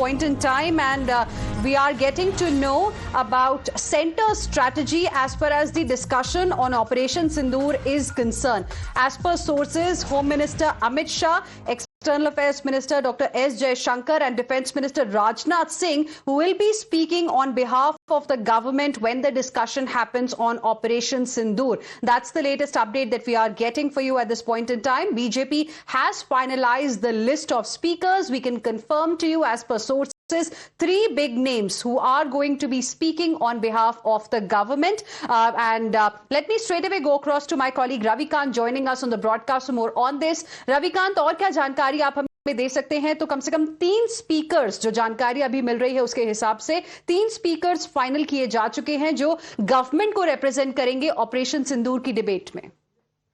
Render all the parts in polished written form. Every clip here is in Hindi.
point in time, and we are getting to know about Centre's strategy as far as the discussion on Operation Sindoor is concerned. As per sources, Home Minister Amit Shah, External Affairs Minister Dr. S. Jaishankar and Defence Minister Rajnath Singh who will be speaking on behalf of the government when the discussion happens on Operation Sindoor. That's the latest update that we are getting for you at this point in time. BJP has finalized the list of speakers. We can confirm to you as per sources 3 big names who are going to be speaking on behalf of the government. Let me straight away go across to my colleague Ravikant joining us on the broadcast for more on this. Ravikant, और क्या जानकारी आप हमें दे सकते हैं? तो कम से कम 3 स्पीकर्स, जो जानकारी अभी मिल रही है उसके हिसाब से 3 स्पीकर्स फाइनल किए जा चुके हैं जो गवर्नमेंट को रिप्रेजेंट करेंगे ऑपरेशन सिंदूर की डिबेट में।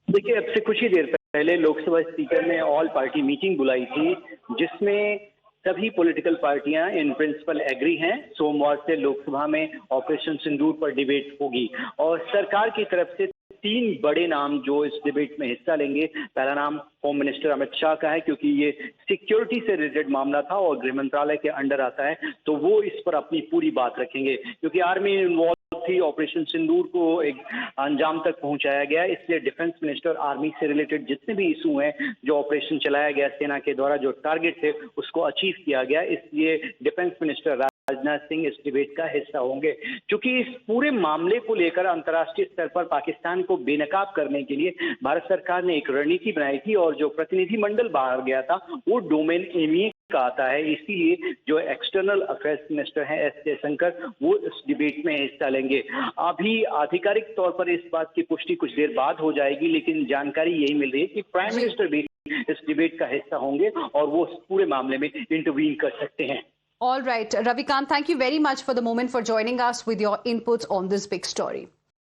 देखिए, अब से कुछ ही देर पहले लोकसभा स्पीकर ने ऑल पार्टी मीटिंग बुलाई थी जिसमें सभी पॉलिटिकल पार्टियां इन प्रिंसिपल एग्री हैं। सोमवार से लोकसभा में ऑपरेशन सिंदूर पर डिबेट होगी और सरकार की तरफ से 3 बड़े नाम जो इस डिबेट में हिस्सा लेंगे। पहला नाम होम मिनिस्टर अमित शाह का है क्योंकि ये सिक्योरिटी से रिलेटेड मामला था और गृह मंत्रालय के अंडर आता है, तो वो इस पर अपनी पूरी बात रखेंगे। क्योंकि आर्मी इन्वॉल्व थी, ऑपरेशन सिंदूर को एक अंजाम तक पहुंचाया गया, इसलिए डिफेंस मिनिस्टर आर्मी से रिलेटेड जितने भी इशू हैं, जो ऑपरेशन चलाया गया सेना के द्वारा, जो टारगेट थे उसको अचीव किया गया, इसलिए डिफेंस मिनिस्टर राजनाथ सिंह इस डिबेट का हिस्सा होंगे। क्योंकि इस पूरे मामले को लेकर अंतर्राष्ट्रीय स्तर पर पाकिस्तान को बेनकाब करने के लिए भारत सरकार ने एक रणनीति बनाई थी और जो प्रतिनिधिमंडल बाहर गया था वो डोमेन एमईए का आता है। इसीलिए जो एक्सटर्नल अफेयर्स मिनिस्टर हैं एस जयशंकर, वो इस डिबेट में हिस्सा लेंगे। अभी आधिकारिक तौर पर इस बात की पुष्टि कुछ देर बाद हो जाएगी, लेकिन जानकारी यही मिल रही है कि प्राइम मिनिस्टर भी इस डिबेट का हिस्सा होंगे और वो इस पूरे मामले में इंटरवीन कर सकते हैं। All right, Ravikant, thank you very much for the moment for joining us with your inputs on this big story.